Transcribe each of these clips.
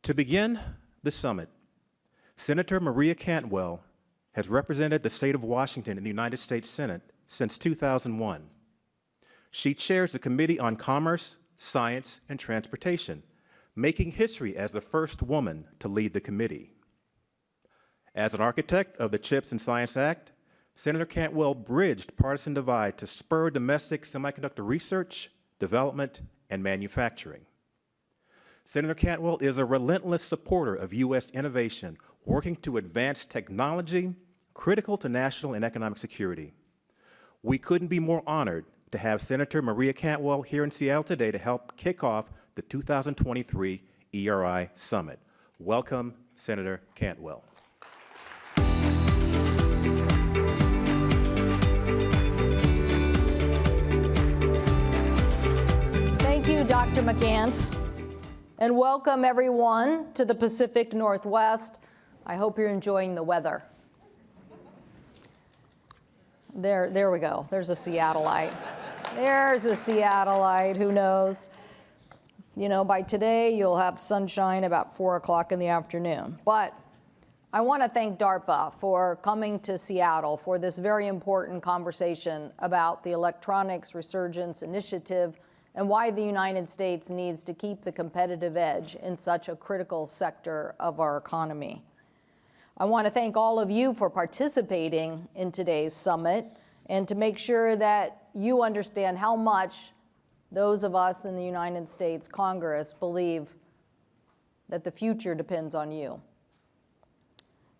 To begin the summit, Senator Maria Cantwell has represented the state of Washington in the United States Senate since 2001. She chairs the Committee on Commerce, Science, and Transportation, making history as the first woman to lead the committee. As an architect of the CHIPS and Science Act, Senator Cantwell bridged partisan divide to spur domestic semiconductor research, development, and manufacturing. Senator Cantwell is a relentless supporter of U.S. innovation, working to advance technology critical to national and economic security. We couldn't be more honored to have Senator Maria Cantwell here in Seattle today to help kick off the 2023 ERI Summit. Welcome, Senator Cantwell. Thank you, Dr. McCants, and welcome everyone to the Pacific Northwest. I hope you're enjoying the weather. There we go. There's a Seattleite. There's a Seattleite, who knows? You know, by today, you'll have sunshine about 4 o'clock in the afternoon. But I want to thank DARPA for coming to Seattle for this very important conversation about the Electronics Resurgence Initiative and why the United States needs to keep the competitive edge in such a critical sector of our economy. I want to thank all of you for participating in today's summit and to make sure that you understand how much those of us in the United States Congress believe that the future depends on you.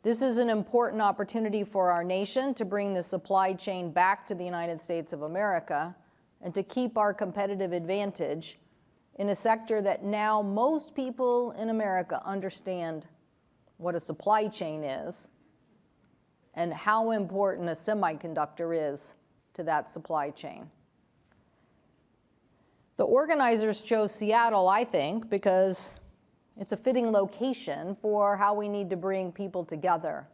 This is an important opportunity for our nation to bring the supply chain back to the United States of America and to keep our competitive advantage in a sector that now most people in America understand what a supply chain is and how important a semiconductor is to that supply chain. The organizers chose Seattle, I think, because it's a fitting location for how we need to bring people together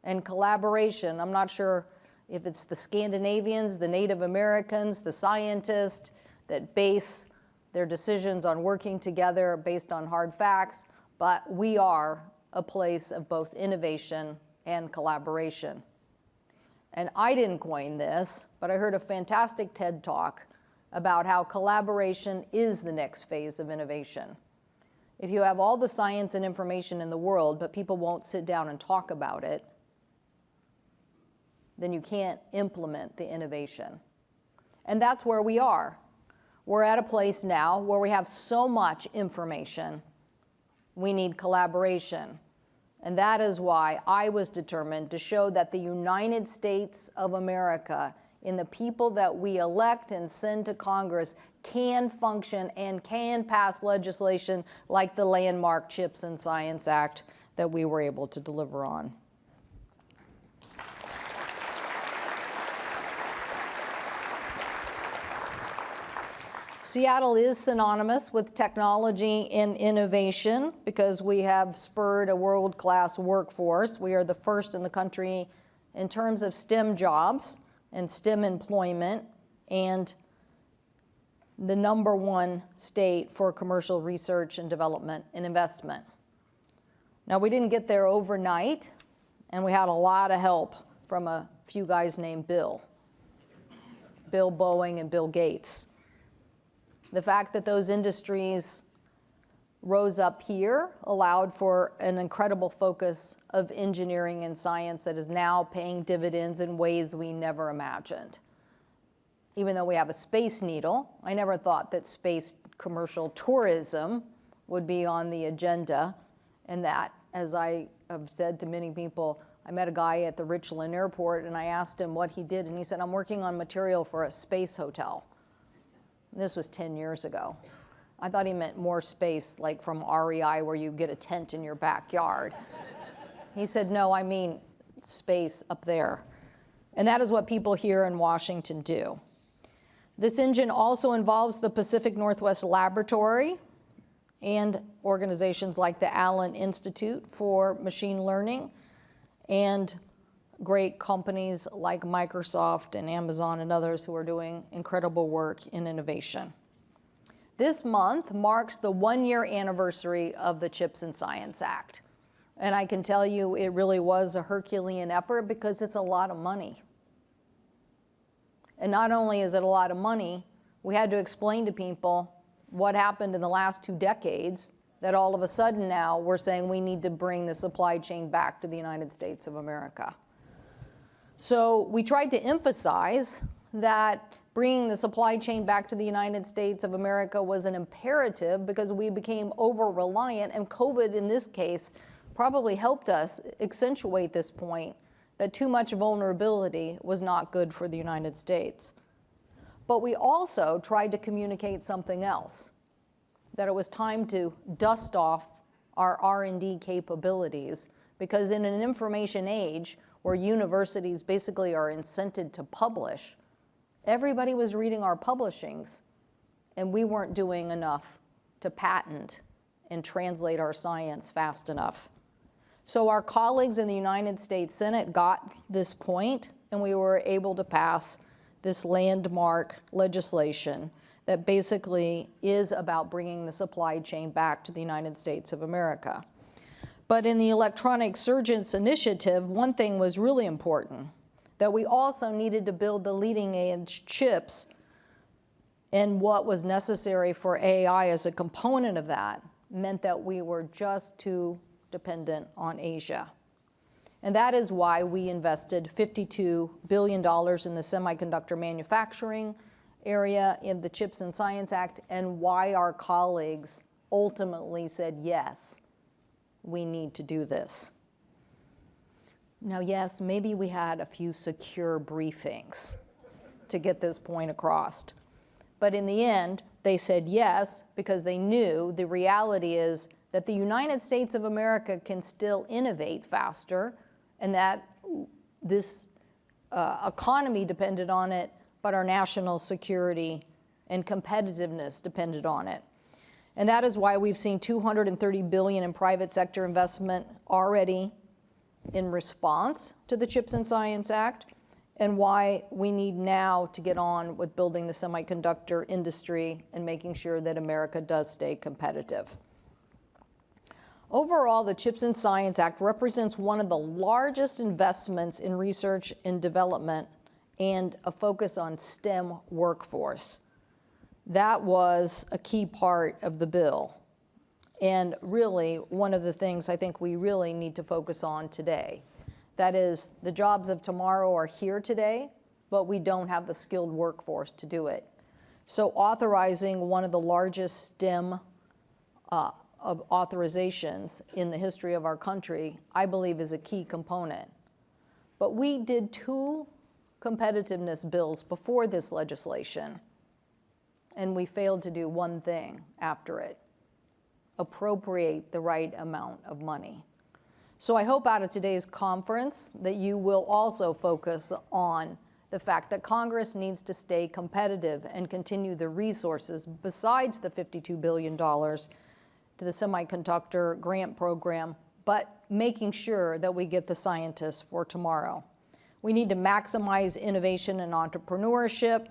and collaboration. I'm not sure if it's the Scandinavians, the Native Americans, the scientists that base their decisions on working together based on hard facts, but we are a place of both innovation and collaboration. And I didn't coin this, but I heard a fantastic TED Talk about how collaboration is the next phase of innovation. If you have all the science and information in the world, but people won't sit down and talk about it, then you can't implement the innovation. And that's where we are. We're at a place now where we have so much information, we need collaboration. And that is why I was determined to show that the United States of America, in the people that we elect and send to Congress, can function and can pass legislation like the landmark CHIPS and Science Act that we were able to deliver on. Seattle is synonymous with technology and innovation because we have spurred a world-class workforce. We are the first in the country in terms of STEM jobs and STEM employment, and the #1 state for commercial research and development and investment. Now, we didn't get there overnight, and we had a lot of help from a few guys named Bill Boeing and Bill Gates. The fact that those industries rose up here allowed for an incredible focus of engineering and science that is now paying dividends in ways we never imagined. Even though we have a Space Needle, I never thought that space commercial tourism would be on the agenda, and that, as I have said to many people, I met a guy at the Richland Airport and I asked him what he did, and he said, I'm working on material for a space hotel. This was 10 years ago. I thought he meant more space, like from REI, where you get a tent in your backyard. He said, no, I mean space up there. And that is what people here in Washington do. This engine also involves the Pacific Northwest Laboratory and organizations like the Allen Institute for Machine Learning and great companies like Microsoft and Amazon and others who are doing incredible work in innovation. This month marks the 1-year anniversary of the CHIPS and Science Act. And I can tell you it really was a Herculean effort because it's a lot of money. And not only is it a lot of money, we had to explain to people what happened in the last 2 decades that all of a sudden now we're saying we need to bring the supply chain back to the United States of America. So we tried to emphasize that bringing the supply chain back to the United States of America was an imperative because we became over-reliant, and COVID in this case probably helped us accentuate this point that too much vulnerability was not good for the United States. But we also tried to communicate something else, that it was time to dust off our R&D capabilities, because in an information age where universities basically are incented to publish, everybody was reading our publishings, and we weren't doing enough to patent and translate our science fast enough. So our colleagues in the United States Senate got this point, and we were able to pass this landmark legislation that basically is about bringing the supply chain back to the United States of America. But in the Electronic Surgeons Initiative, one thing was really important, that we also needed to build the leading edge chips, and what was necessary for AI as a component of that meant that we were just too dependent on Asia. And that is why we invested $52 billion in the semiconductor manufacturing area in the CHIPS and Science Act, and why our colleagues ultimately said, yes, we need to do this. Now, yes, maybe we had a few secure briefings to get this point across. But in the end, they said yes because they knew the reality is that the United States of America can still innovate faster, and that this economy depended on it, but our national security and competitiveness depended on it. And that is why we've seen $230 billion in private sector investment already in response to the CHIPS and Science Act, and why we need now to get on with building the semiconductor industry and making sure that America does stay competitive. Overall, the CHIPS and Science Act represents one of the largest investments in research and development and a focus on STEM workforce. That was a key part of the bill. And really, one of the things I think we really need to focus on today. That is, the jobs of tomorrow are here today, but we don't have the skilled workforce to do it. So authorizing one of the largest STEM of authorizations in the history of our country, I believe is a key component. But we did 2 competitiveness bills before this legislation, and we failed to do one thing after it: appropriate the right amount of money. So I hope out of today's conference that you will also focus on the fact that Congress needs to stay competitive and continue the resources besides the $52 billion to the semiconductor grant program, but making sure that we get the scientists for tomorrow. We need to maximize innovation and entrepreneurship.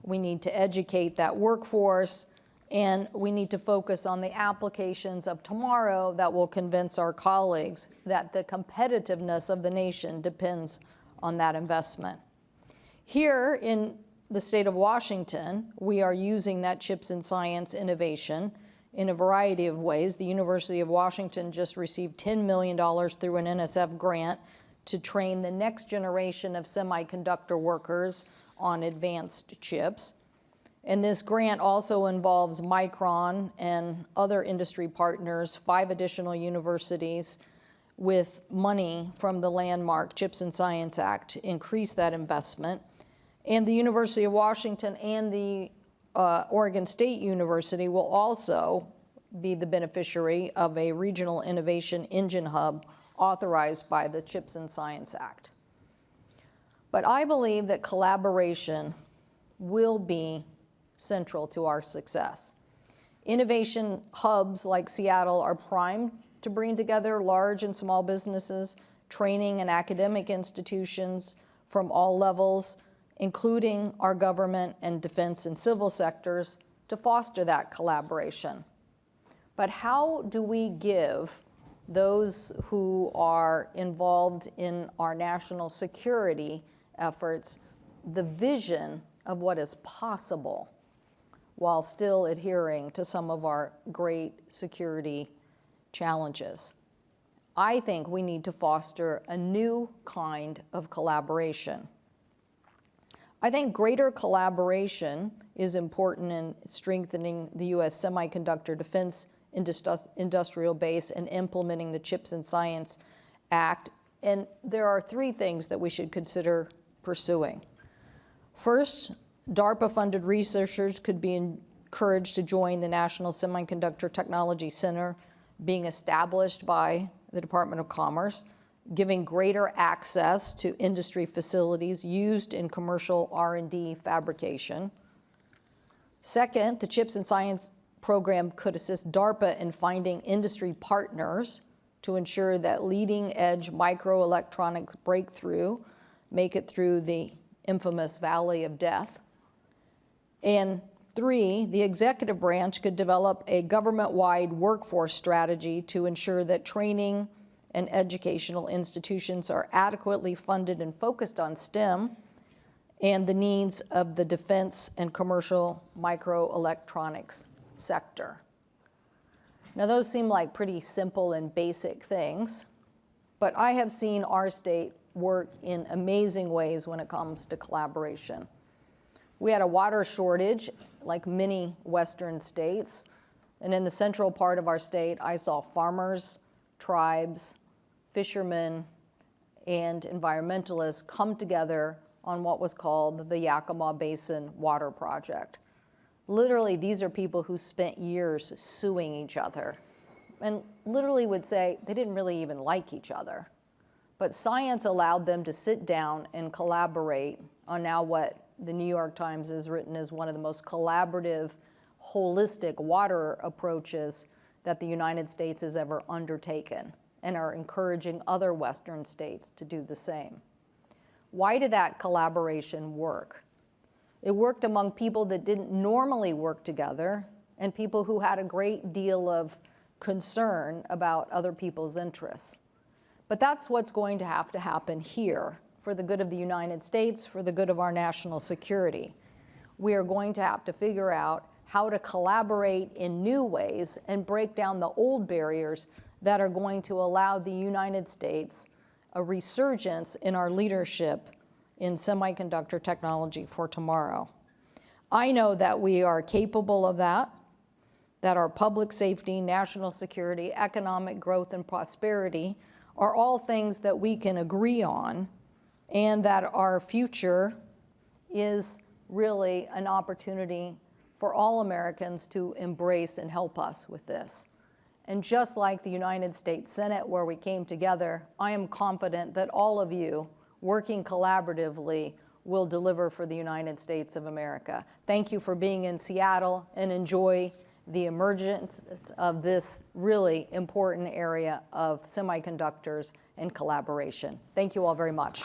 We need to educate that workforce, and we need to focus on the applications of tomorrow that will convince our colleagues that the competitiveness of the nation depends on that investment. Here in the state of Washington, we are using that CHIPS and Science innovation in a variety of ways. The University of Washington just received $10 million through an NSF grant to train the next generation of semiconductor workers on advanced chips. And this grant also involves Micron and other industry partners, 5 additional universities, with money from the landmark CHIPS and Science Act to increase that investment. And the University of Washington and the Oregon State University will also be the beneficiary of a regional innovation engine hub authorized by the CHIPS and Science Act. But I believe that collaboration will be central to our success. Innovation hubs like Seattle are primed to bring together large and small businesses, training and academic institutions from all levels, including our government and defense and civil sectors, to to foster that collaboration. But how do we give those who are involved in our national security efforts the vision of what is possible while still adhering to some of our great security challenges? I think we need to foster a new kind of collaboration. I think greater collaboration is important in strengthening the U.S. semiconductor defense industrial base and implementing the CHIPS and Science Act. And there are three things that we should consider pursuing. First, DARPA-funded researchers could be encouraged to join the National Semiconductor Technology Center being established by the Department of Commerce, giving greater access to industry facilities used in commercial R&D fabrication. Second, the CHIPS and Science program could assist DARPA in finding industry partners to ensure that leading-edge microelectronics breakthrough make it through the infamous Valley of Death. And three, the executive branch could develop a government-wide workforce strategy to ensure that training and educational institutions are adequately funded and focused on STEM and the needs of the defense and commercial microelectronics sector. Now, those seem like pretty simple and basic things, but I have seen our state work in amazing ways when it comes to collaboration. We had a water shortage, like many Western states, and in the central part of our state, I saw farmers, tribes, fishermen, and environmentalists come together on what was called the Yakima Basin Water Project. Literally, these are people who spent years suing each other and literally would say they didn't really even like each other. But science allowed them to sit down and collaborate on now what the New York Times has written as one of the most collaborative, holistic water approaches that the United States has ever undertaken, and are encouraging other Western states to do the same. Why did that collaboration work? It worked among people that didn't normally work together and people who had a great deal of concern about other people's interests. But that's what's going to have to happen here for the good of the United States, for the good of our national security. We are going to have to figure out how to collaborate in new ways and break down the old barriers that are going to allow the United States a resurgence in our leadership in semiconductor technology for tomorrow. I know that we are capable of that our public safety, national security, economic growth, and prosperity are all things that we can agree on, and that our future is really an opportunity for all Americans to embrace and help us with this. And just like the United States Senate, where we came together, I am confident that all of you, working collaboratively, will deliver for the United States of America. Thank you for being in Seattle, and enjoy the emergence of this really important area of semiconductors and collaboration. Thank you all very much.